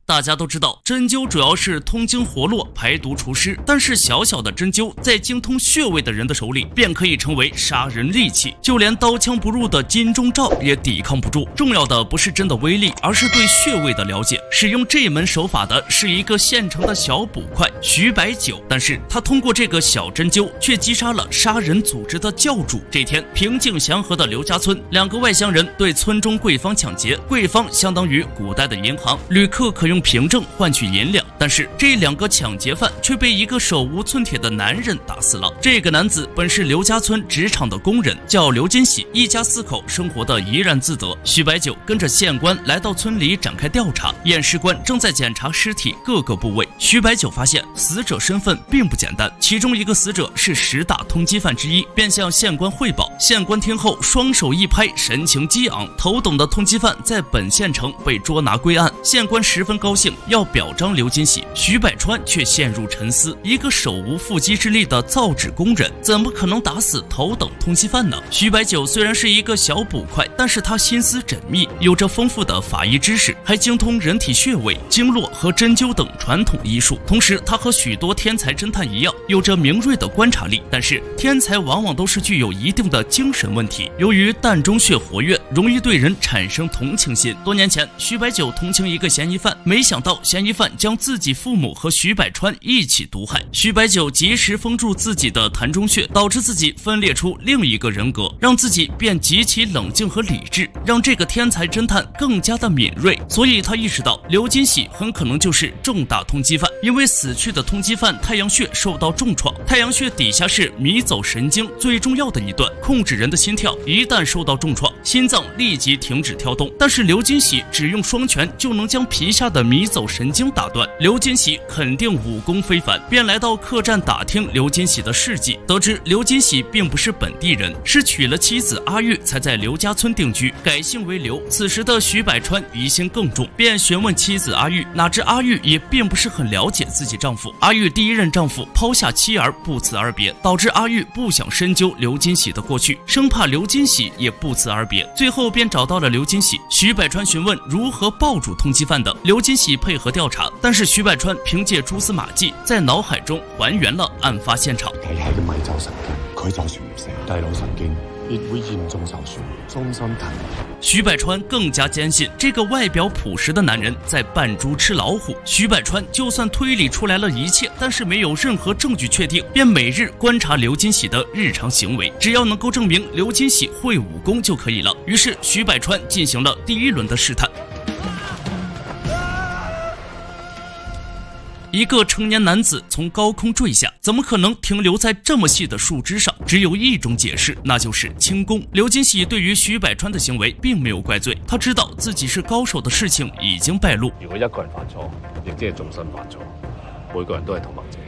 大家都知道，针灸主要是通经活络、排毒除湿，但是小小的针灸在精通穴位的人的手里，便可以成为杀人利器，就连刀枪不入的金钟罩也抵抗不住。重要的不是针的威力，而是对穴位的了解。使用这门手法的是一个县城的小捕快徐百九，但是他通过这个小针灸，却击杀了杀人组织的教主。这天，平静祥和的刘家村，两个外乡人对村中贵坊抢劫，贵坊相当于古代的银行，旅客可用凭证换取银两，但是这两个抢劫犯却被一个手无寸铁的男人打死了。这个男子本是刘家村纸厂的工人，叫刘金喜，一家4口生活的怡然自得。徐百九跟着县官来到村里展开调查，验尸官正在检查尸体各个部位。徐百九发现死者身份并不简单，其中一个死者是10大通缉犯之一，便向县官汇报。县官听后双手一拍，神情激昂，头等的通缉犯在本县城被捉拿归案。县官十分高兴，要表彰刘金喜。徐百川却陷入沉思，一个手无缚鸡之力的造纸工人，怎么可能打死头等通缉犯呢？徐百九虽然是一个小捕快，但是他心思缜密，有着丰富的法医知识，还精通人体穴位、经络和针灸等传统医术。同时，他和许多天才侦探一样，有着敏锐的观察力。但是，天才往往都是具有一定的精神问题，由于膻中穴活跃，容易对人产生同情心。多年前，徐百九同情一个嫌疑犯，没想到嫌疑犯将自己父母和徐百川一起毒害。徐百九及时封住自己的膻中穴，导致自己分裂出另一个人格，让自己变极其冷静和理智，让这个天才侦探更加的敏锐。所以他意识到刘金喜很可能就是重大通缉犯，因为死去的通缉犯太阳穴受到重创，太阳穴底下是迷走神经最重要的一段，控制人的心跳，一旦受到重创，心脏立即停止跳动。但是刘金喜只用双拳就能将皮下的迷走神经打断。刘金喜肯定武功非凡，便来到客栈打听刘金喜的事迹，得知刘金喜并不是本地人，是娶了妻子阿玉才在刘家村定居，改姓为刘。此时的徐百川疑心更重，便询问妻子阿玉，哪知阿玉也并不是很了解自己丈夫。阿玉第一任丈夫抛下妻儿不辞而别，导致阿玉不想深究刘金喜的过去，生怕刘金喜也不辞而别，最后便找到了刘金喜。徐百川询问如何抱住通缉犯的，刘金喜配合調查，但是徐百川凭借蛛絲馬跡，在腦海中還原了案發現場。計係嘅迷走神經，佢就算唔成，大腦神經亦會嚴重受損，終身停。徐百川更加堅信這個外表樸實的男人在扮豬吃老虎。徐百川就算推理出來了一切，但是沒有任何證據確定，便每日觀察劉金喜的日常行為，只要能夠證明劉金喜會武功就可以了。於是徐百川進行了第一輪的試探。一个成年男子从高空坠下，怎么可能停留在这么细的树枝上？只有一种解释，那就是轻功。刘金喜对于徐百川的行为并没有怪罪，他知道自己是高手的事情已经败露。如果一個人犯錯，亦即係終身犯錯，每個人都係同盟者。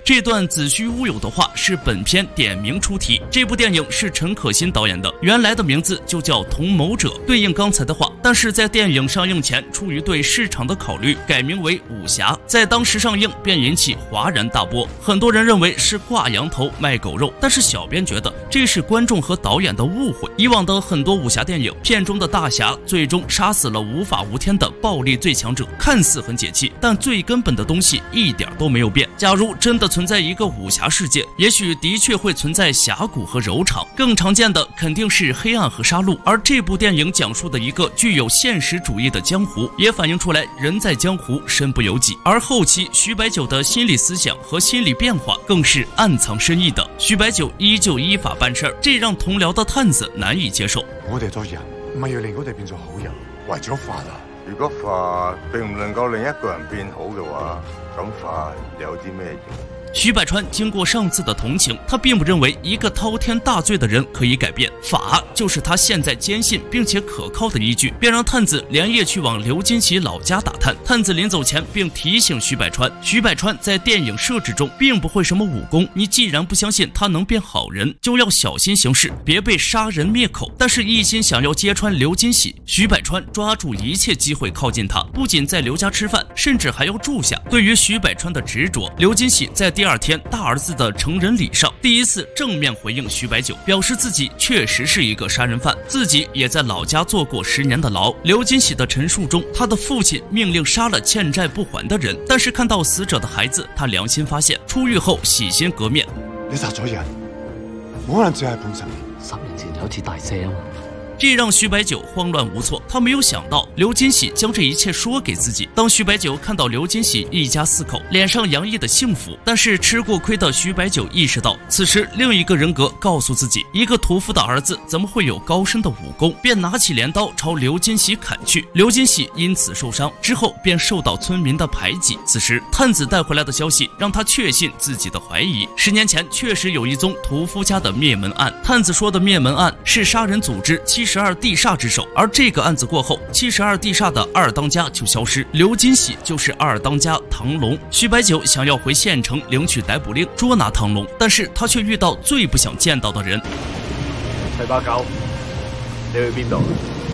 这段子虚烏有的话是本片点名出题。这部电影是陈可辛导演的，原来的名字就叫《同谋者》，对应刚才的话。但是在电影上映前，出于对市场的考虑，改名为《武侠》。在当时上映便引起哗然大波，很多人认为是挂羊头卖狗肉，但是小编觉得这是观众和导演的误会。以往的很多武侠电影片中的大侠最终杀死了无法无天的暴力最强者，看似很解气，但最根本的东西一点都没有变。假如真的存在一个武侠世界，也许的确会存在峡谷和柔场，更常见的肯定是黑暗和杀戮。而这部电影讲述的一个具有现实主义的江湖，也反映出来人在江湖身不由己。而后期徐百九的心理思想和心理变化更是暗藏深意的。徐百九依舊依法辦事，這讓同僚的探子難以接受。我哋做人唔係要令我哋變做好人，為咗法啊！如果法並唔能夠令一個人變好嘅話，咁法有啲咩用？徐百川经过上次的同情，他并不认为一个滔天大罪的人可以改变，法就是他现在坚信并且可靠的依据，便让探子连夜去往刘金喜老家打探。探子临走前并提醒徐百川，徐百川在电影设置中并不会什么武功，你既然不相信他能变好人，就要小心行事，别被杀人灭口。但是一心想要揭穿刘金喜，徐百川抓住一切机会靠近他，不仅在刘家吃饭，甚至还要住下。对于徐百川的执着，刘金喜在第二天大儿子的成人礼上，第一次正面回应徐白酒，表示自己确实是一个杀人犯，自己也在老家坐过10年的牢。刘金喜的陈述中，他的父亲命令杀了欠债不还的人，但是看到死者的孩子，他良心发现，出狱后洗心革面。你殺咗人，冇可能只係判10年。10年前有次大赦啊嘛。这让徐白酒慌乱无措，他没有想到刘金喜将这一切说给自己。当徐白酒看到刘金喜一家4口脸上洋溢的幸福，但是吃过亏的徐白酒意识到，此时另一个人格告诉自己，一个屠夫的儿子怎么会有高深的武功，便拿起镰刀朝刘金喜砍去。刘金喜因此受伤，之后便受到村民的排挤。此时探子带回来的消息让他确信自己的怀疑，10年前确实有一宗屠夫家的灭门案。探子说的灭门案是杀人组织72地煞之手，而这个案子过后，72地煞的二当家就消失，刘金喜就是二当家唐龙。徐白酒想要回县城领取逮捕令，捉拿唐龙，但是他却遇到最不想见到的人。細把狗，你去邊度？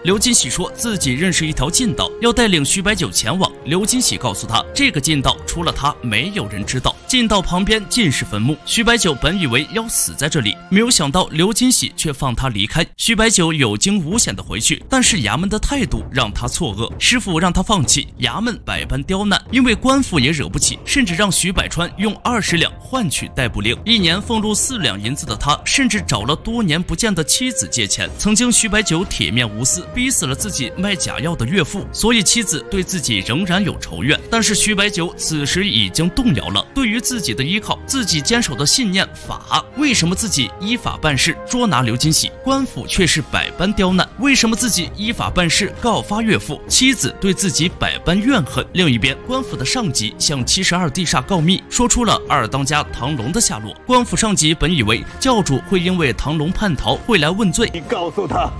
刘金喜说自己认识一条近道，要带领徐白酒前往。刘金喜告诉他，这个近道除了他没有人知道，近道旁边尽是坟墓。徐白酒本以为要死在这里，没有想到刘金喜却放他离开。徐白酒有惊无险的回去，但是衙门的态度让他错愕。师傅让他放弃，衙门百般刁难，因为官府也惹不起，甚至让徐百川用20两换取逮捕令。1年俸禄4两银子的他，甚至找了多年不见的妻子借钱。曾经徐白酒铁面无私，逼死了自己卖假药的岳父，所以妻子对自己仍然有仇怨。但是徐白酒此时已经动摇了，对于自己的依靠，自己坚守的信念法，为什么自己依法办事捉拿刘金喜，官府却是百般刁难？为什么自己依法办事告发岳父，妻子对自己百般怨恨？另一边，官府的上级向72地煞告密，说出了二当家唐龙的下落。官府上级本以为教主会因为唐龙叛逃会来问罪，你告诉他，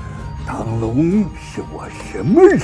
唐龙是我什么人？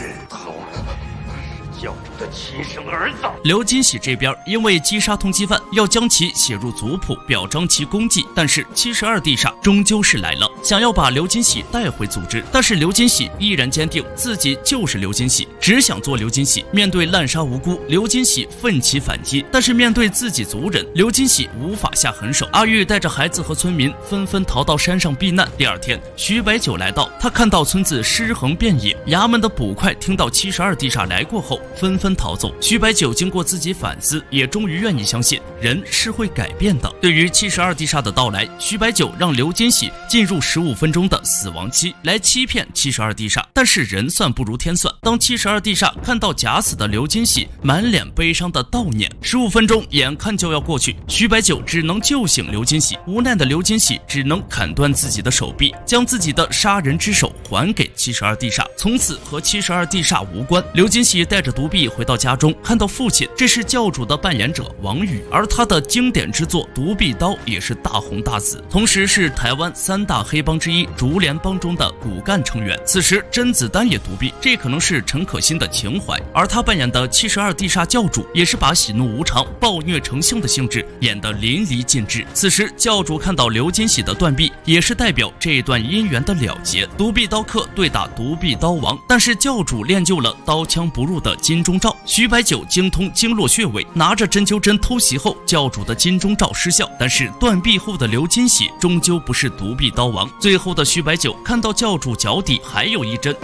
教主的亲生儿子。刘金喜这边因为击杀通缉犯，要将其写入族谱，表彰其功绩。但是72地煞终究是来了，想要把刘金喜带回组织。但是刘金喜依然坚定自己就是刘金喜，只想做刘金喜。面对滥杀无辜，刘金喜奋起反击，但是面对自己族人，刘金喜无法下狠手。阿玉带着孩子和村民纷纷逃到山上避难。第二天，徐白酒来到，他看到村子尸横遍野，衙门的捕快听到72地煞来过后，纷纷逃走。徐白酒经过自己反思，也终于愿意相信人是会改变的。对于72地煞的到来，徐白酒让刘金喜进入15分钟的死亡期来欺骗72地煞，但是人算不如天算。当72地煞看到假死的刘金喜，满脸悲伤的悼念，15分钟眼看就要过去，徐白酒只能救醒刘金喜。无奈的刘金喜只能砍断自己的手臂，将自己的杀人之手还给72地煞，从此和72地煞无关。刘金喜带着毒币回到家中，看到父亲，这是教主的扮演者王宇，而他的经典之作《独臂刀》也是大红大紫，同时是台湾3大黑帮之一竹联帮中的骨干成员。此时甄子丹也独臂，这可能是陈可辛的情怀，而他扮演的72地煞教主也是把喜怒无常、暴虐成性的性质演得淋漓尽致。此时教主看到刘金喜的断臂，也是代表这段姻缘的了结。独臂刀客对打独臂刀王，但是教主练就了刀枪不入的金钟罩。徐白酒精通经络穴位，拿着针灸针偷袭后，教主的金钟罩失效。但是断臂后的刘金喜终究不是独臂刀王。最后的徐白酒看到教主脚底还有一针，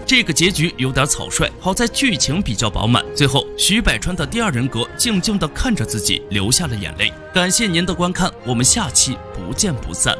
这个结局有点草率，好在剧情比较饱满。最后，徐百川的第二人格静静地看着自己，流下了眼泪。感谢您的观看，我们下期不见不散。